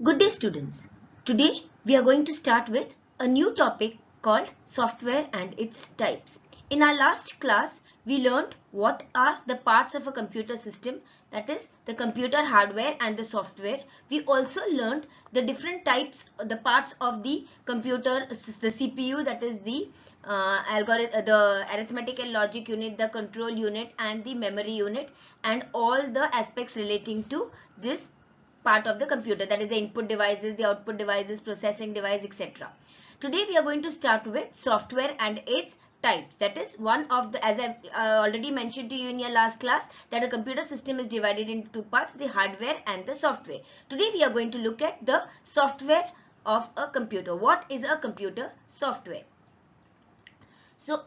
Good day students. Today we are going to start with a new topic called software and its types. In our last class we learned what are the parts of a computer system, that is the computer hardware and the software. We also learned the different types, the parts of the computer, the CPU, that is the algorithm, the arithmetic and logic unit, the control unit and the memory unit, and all the aspects relating to this part of the computer, that is the input devices, the output devices, processing device, etc. Today we are going to start with software and its types. That is one of the, as I already mentioned to you in your last class, that a computer system is divided into two parts, the hardware and the software. Today we are going to look at the software of a computer. What is a computer software? So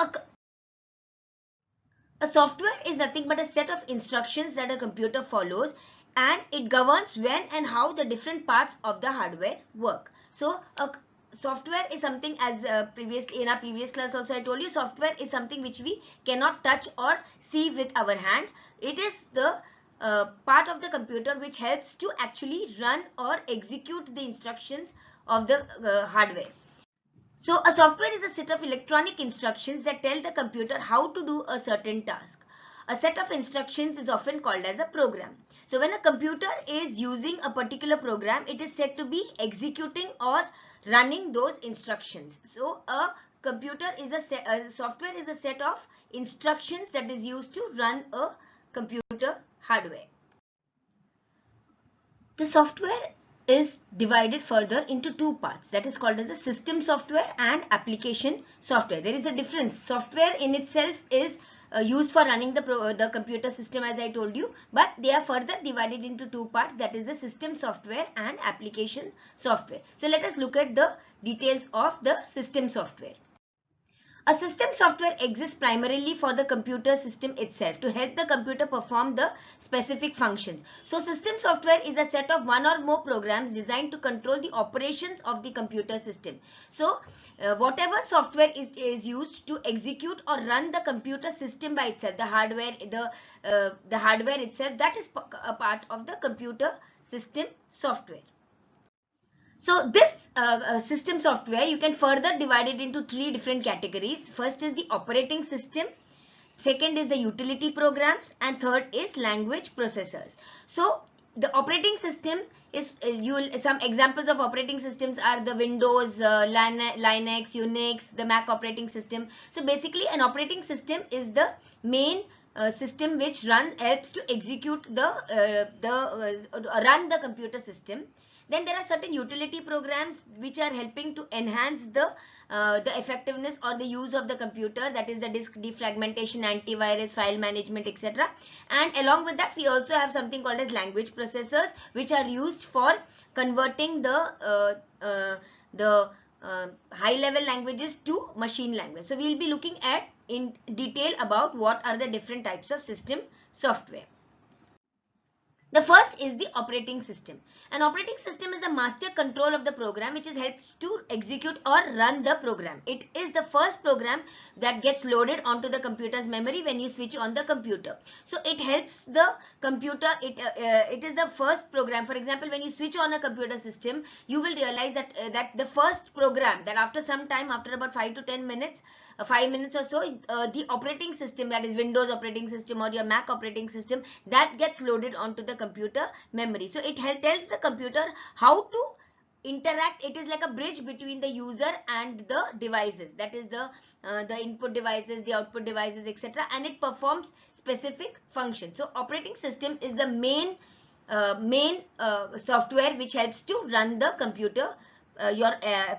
a software is nothing but a set of instructions that a computer follows, and it governs when and how the different parts of the hardware work. So a software is something, as previously in our previous class also I told you, software is something which we cannot touch or see with our hand. It is the part of the computer which helps to actually run or execute the instructions of the hardware. So a software is a set of electronic instructions that tell the computer how to do a certain task. A set of instructions is often called as a program. So when a computer is using a particular program, it is said to be executing or running those instructions. So a software is a set of instructions that is used to run a computer hardware. The software is divided further into two parts, that is called as the system software and application software. There is a difference. Software in itself is used for running the computer system, as I told you, but they are further divided into two parts, that is the system software and application software. So let us look at the details of the system software. A system software exists primarily for the computer system itself to help the computer perform the specific functions. So system software is a set of one or more programs designed to control the operations of the computer system. So whatever software is used to execute or run the computer system by itself, the hardware itself, that is a part of the computer system software. So this system software, you can further divide it into three different categories. First is the operating system, second is the utility programs, and third is language processors. So the operating system is, some examples of operating systems are the Windows, Linux, Unix, the Mac operating system. So basically an operating system is the main system which helps to execute run the computer system. Then there are certain utility programs which are helping to enhance the effectiveness or the use of the computer, that is the disk defragmentation, antivirus, file management, etc. And along with that we also have something called as language processors, which are used for converting the high level languages to machine language. So we will be looking at in detail about what are the different types of system software. The first is the operating system. An operating system is the master control of the program which helps to execute or run the program. It is the first program that gets loaded onto the computer's memory when you switch on the computer. So it helps the computer, it is the first program. For example, when you switch on a computer system, you will realize that the first program, that after some time, after about 5 to 10 minutes, 5 minutes or so, the operating system, that is Windows operating system or your Mac operating system, that gets loaded onto the computer memory. So it tells the computer how to interact. It is like a bridge between the user and the devices, that is the input devices, the output devices, etc. And it performs specific functions. So operating system is the main software which helps to run the computer, your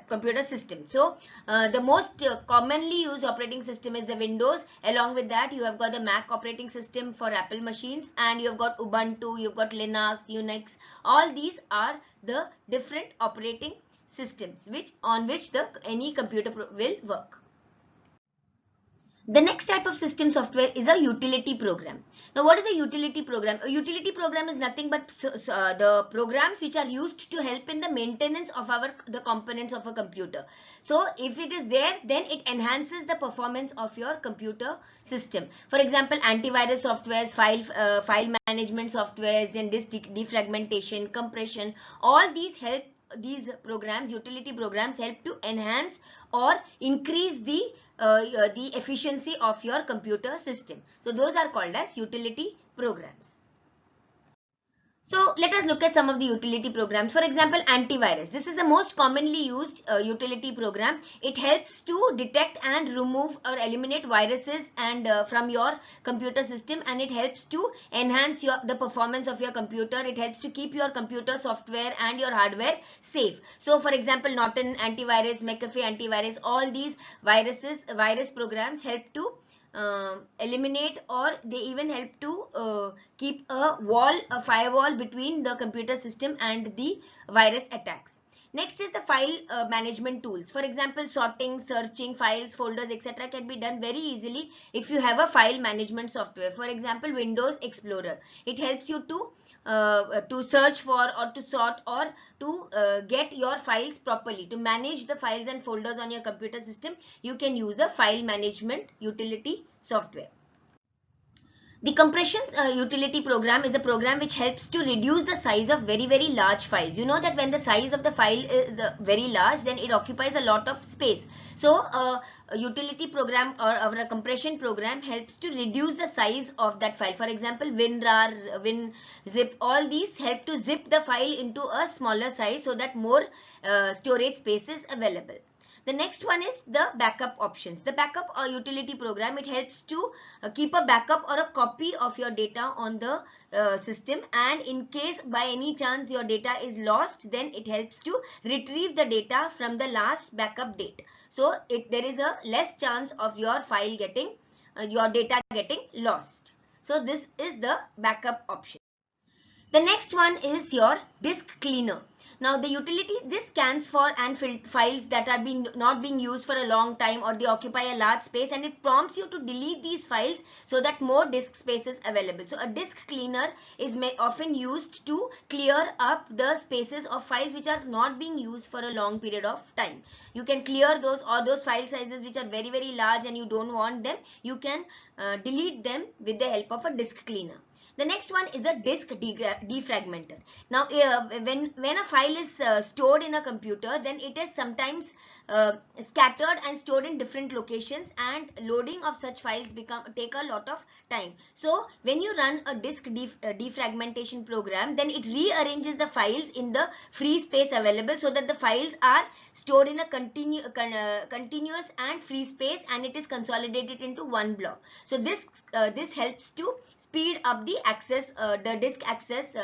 computer system. So the most commonly used operating system is the Windows. Along with that you have got the Mac operating system for Apple machines, and you have got Ubuntu, you've got Linux, Unix. All these are the different operating systems on which any computer will work. The next type of system software is a utility program. Now, what is a utility program? A utility program is nothing but the programs which are used to help in the maintenance of the components of a computer. So, if it is there, then it enhances the performance of your computer system. For example, antivirus softwares, file management softwares, then disk defragmentation, compression. All these help. These programs, utility programs, help to enhance or increase the efficiency of your computer system. So those are called as utility programs. So let us look at some of the utility programs. For example, antivirus. This is the most commonly used utility program. It helps to detect and remove or eliminate viruses and from your computer system, and it helps to enhance the performance of your computer. It helps to keep your computer software and your hardware safe. So for example, Norton antivirus, McAfee antivirus, all these virus programs help to eliminate, or they even help to keep a firewall between the computer system and the virus attacks. Next is the file management tools. For example, sorting, searching files, folders, etc. can be done very easily if you have a file management software. For example, Windows Explorer. It helps you to search for or to sort or to get your files properly. To manage the files and folders on your computer system, you can use a file management utility software. The compression utility program is a program which helps to reduce the size of very large files. You know that when the size of the file is very large, then it occupies a lot of space. So a utility program or a compression program helps to reduce the size of that file. For example, WinRAR, WinZip, all these help to zip the file into a smaller size so that more storage space is available. The next one is the backup options. The backup or utility program, it helps to keep a backup or a copy of your data on the system, and in case by any chance your data is lost, then it helps to retrieve the data from the last backup date. So there is a less chance of your file getting, your data getting lost. So this is the backup option. The next one is your disk cleaner. Now the utility, this scans for and files that are not being used for a long time, or they occupy a large space, and it prompts you to delete these files so that more disk space is available. So a disk cleaner is often used to clear up the spaces of files which are not being used for a long period of time. You can clear those, or those file sizes which are very large and you don't want them, you can delete them with the help of a disk cleaner. The next one is a disk defragmenter. Now, when a file is stored in a computer, then it is sometimes scattered and stored in different locations, and loading of such files take a lot of time. So when you run a disk defragmentation program, then it rearranges the files in the free space available so that the files are stored in a continuous and free space, and it is consolidated into one block. So this helps to speed up the access, the disk access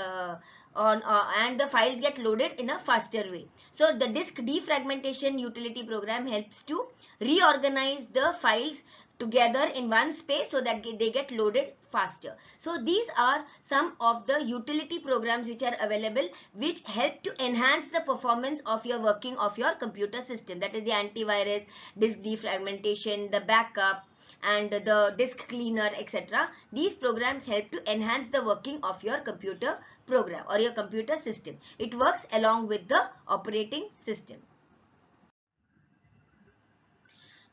and the files get loaded in a faster way. So the disk defragmentation utility program helps to reorganize the files together in one space so that they get loaded faster. So these are some of the utility programs which are available, which help to enhance the performance of your working of your computer system. That is the antivirus, disk defragmentation, the backup, and the disk cleaner, etc. These programs help to enhance the working of your computer program or your computer system. It works along with the operating system.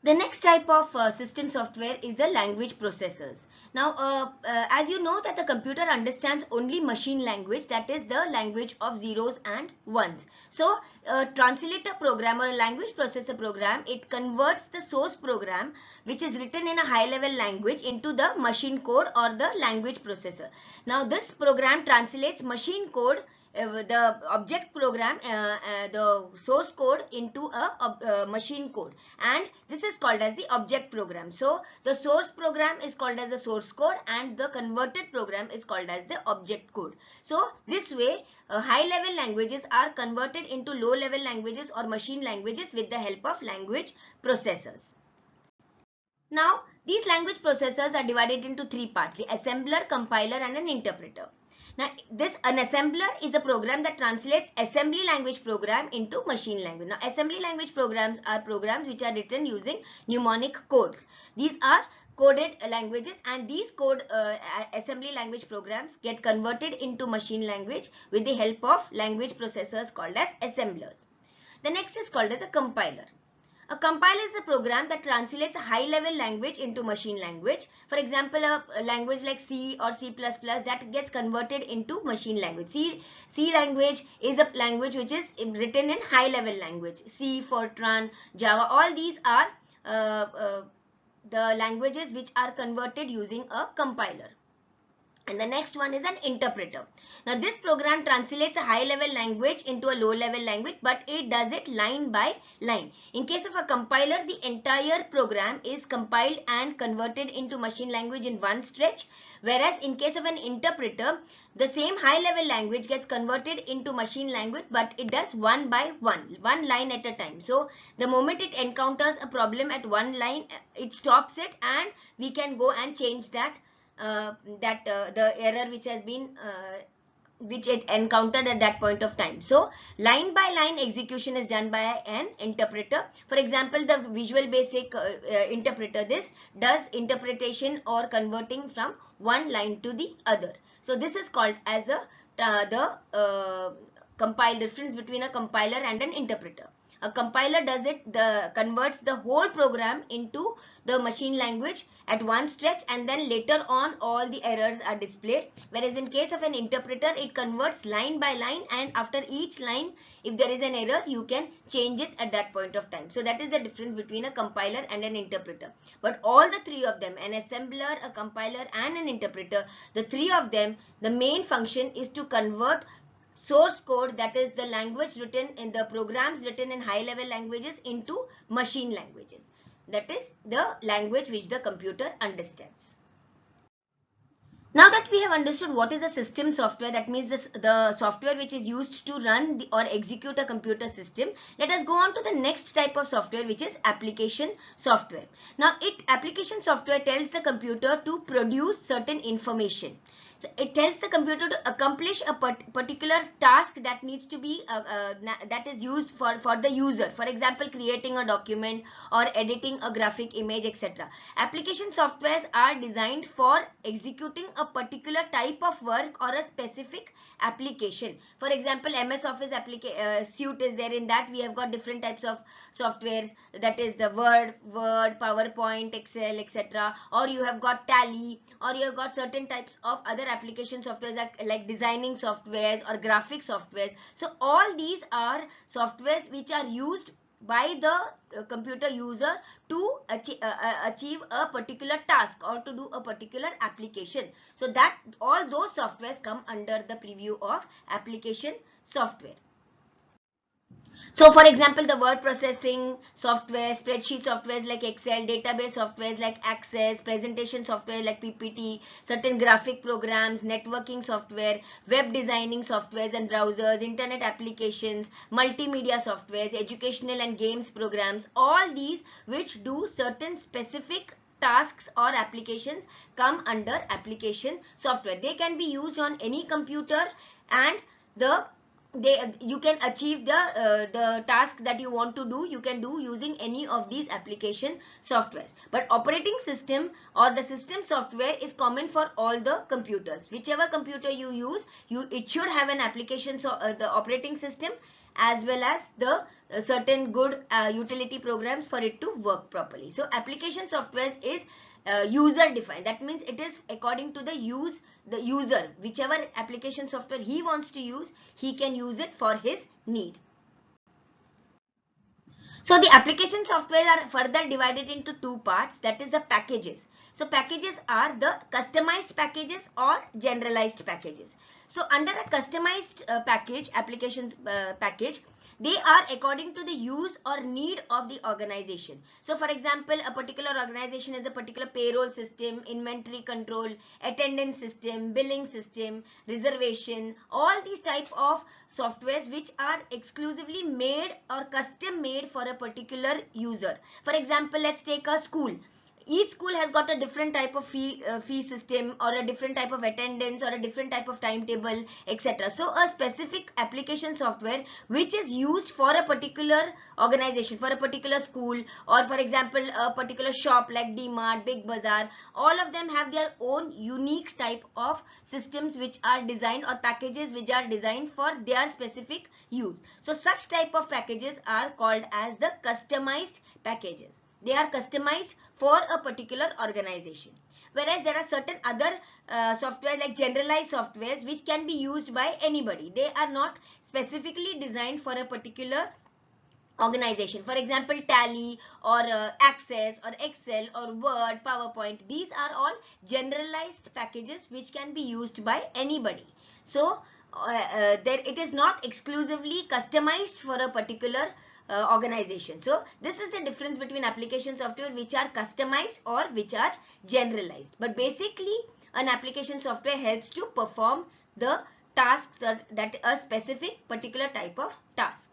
The next type of system software is the language processors. Now, as you know that the computer understands only machine language, that is the language of zeros and ones. So, a translator program or a language processor program, it converts the source program which is written in a high-level language into the machine code or the language processor. Now, this program translates machine code, the object program, the source code into a machine code, and this is called as the object program. So the source program is called as the source code, and the converted program is called as the object code. So this way high level languages are converted into low level languages or machine languages with the help of language processors. Now these language processors are divided into three parts: the assembler, compiler, and an interpreter. Now, an assembler is a program that translates assembly language program into machine language. Now, assembly language programs are programs which are written using mnemonic codes. These are coded languages, and these assembly language programs get converted into machine language with the help of language processors called as assemblers. The next is called as a compiler. A compiler is a program that translates a high-level language into machine language. For example, a language like C or C++ that gets converted into machine language. C language is a language which is written in high-level language. C, Fortran, Java, all these are the languages which are converted using a compiler. And the next one is an interpreter. Now, this program translates a high-level language into a low-level language, but it does it line by line. In case of a compiler, the entire program is compiled and converted into machine language in one stretch, whereas in case of an interpreter, the same high-level language gets converted into machine language, but it does one by one line at a time. So, the moment it encounters a problem at one line, it stops it, and we can go and change that the error which has been which it encountered at that point of time. So, line by line execution is done by an interpreter. For example, the Visual Basic interpreter, this does interpretation or converting from one line to the other. So, this is called as the difference between a compiler and an interpreter. A compiler does it, converts the whole program into the machine language at one stretch, and then later on all the errors are displayed. Whereas in case of an interpreter, it converts line by line, and after each line, if there is an error, you can change it at that point of time. So that is the difference between a compiler and an interpreter. But all the three of them, an assembler, a compiler, and an interpreter, the three of them, the main function is to convert source code, that is the language written in the programs written in high level languages, into machine languages. That is the language which the computer understands. Now that we have understood what is a system software, that means the software which is used to run or execute a computer system, let us go on to the next type of software, which is application software. Now, application software tells the computer to produce certain information. So it tells the computer to accomplish a particular task that needs to be that is used for the user. For example, creating a document or editing a graphic image, etc. Application softwares are designed for executing a particular type of work or a specific application. For example, MS Office suite is there. In that we have got different types of softwares, that is the Word, PowerPoint, Excel, etc. Or you have got Tally, or you have got certain types of other application softwares like designing softwares or graphic softwares. So all these are softwares which are used by the computer user to achieve a particular task or to do a particular application. So that all those softwares come under the preview of application software. So for example, the word processing software, spreadsheet softwares like Excel, database softwares like Access, presentation software like PPT, certain graphic programs, networking software, web designing softwares and browsers, internet applications, multimedia softwares, educational and games programs, all these which do certain specific tasks or applications come under application software. They can be used on any computer, and you can achieve the task that you want to do, you can do using any of these application softwares. But operating system or the system software is common for all the computers. Whichever computer you use, it should have an application, the operating system, as well as the certain good utility programs for it to work properly. So application software is user defined. That means it is according to the user, whichever application software he wants to use, he can use it for his need. So the application software are further divided into two parts, that is the packages. So packages are the customized packages or generalized packages. So under a customized application package, they are according to the use or need of the organization. So for example, a particular organization has a particular payroll system, inventory control, attendance system, billing system, reservation, all these type of softwares which are exclusively made or custom made for a particular user. For example, let's take a school. each school has got a different type of fee system, or a different type of attendance, or a different type of timetable, etc. So a specific application software which is used for a particular organization, for a particular school, or for example a particular shop like D-Mart, Big Bazaar, all of them have their own unique type of systems which are designed, or packages which are designed for their specific use. So such type of packages are called as the customized packages. They are customized for a particular organization. Whereas there are certain other software like generalized softwares which can be used by anybody. They are not specifically designed for a particular organization. For example, Tally or Access or Excel or Word, PowerPoint, these are all generalized packages which can be used by anybody. So it is not exclusively customized for a particular organization. So this is the difference between application software which are customized or which are generalized. But basically an application software helps to perform the tasks that a specific particular type of task.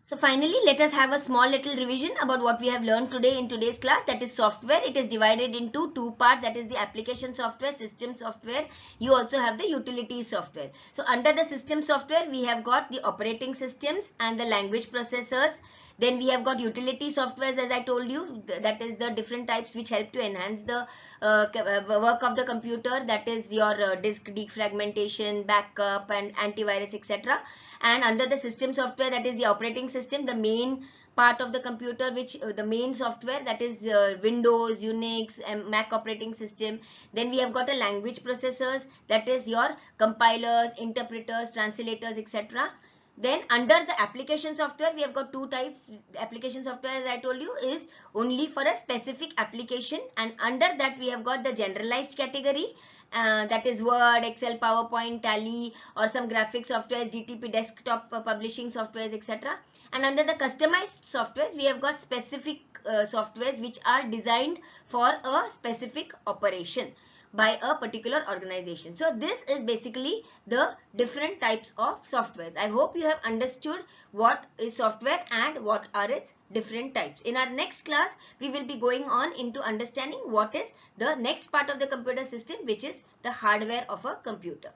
So finally, let us have a small little revision about what we have learned today in today's class. That is software. It is divided into two parts. That is the application software, system software. You also have the utility software. So under the system software, we have got the operating systems and the language processors. Then we have got utility softwares, as I told you. That is the different types which help to enhance the work of the computer. That is your disk defragmentation, backup, and antivirus, etc. And under the system software, that is the operating system, the main part of the computer, which the main software, that is Windows, Unix, and Mac operating system. Then we have got a language processors, that is your compilers, interpreters, translators, etc. Then under the application software, we have got two types. Application software, as I told you, is only for a specific application, and under that we have got the generalized category. That is Word, Excel, PowerPoint, Tally, or some graphic softwares, GTP desktop publishing softwares, etc. And under the customized softwares, we have got specific softwares which are designed for a specific operation by a particular organization. So this is basically the different types of softwares. I hope you have understood what is software and what are its different types. In our next class, we will be going on into understanding what is the next part of the computer system, which is the hardware of a computer.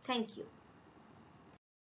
Thank you.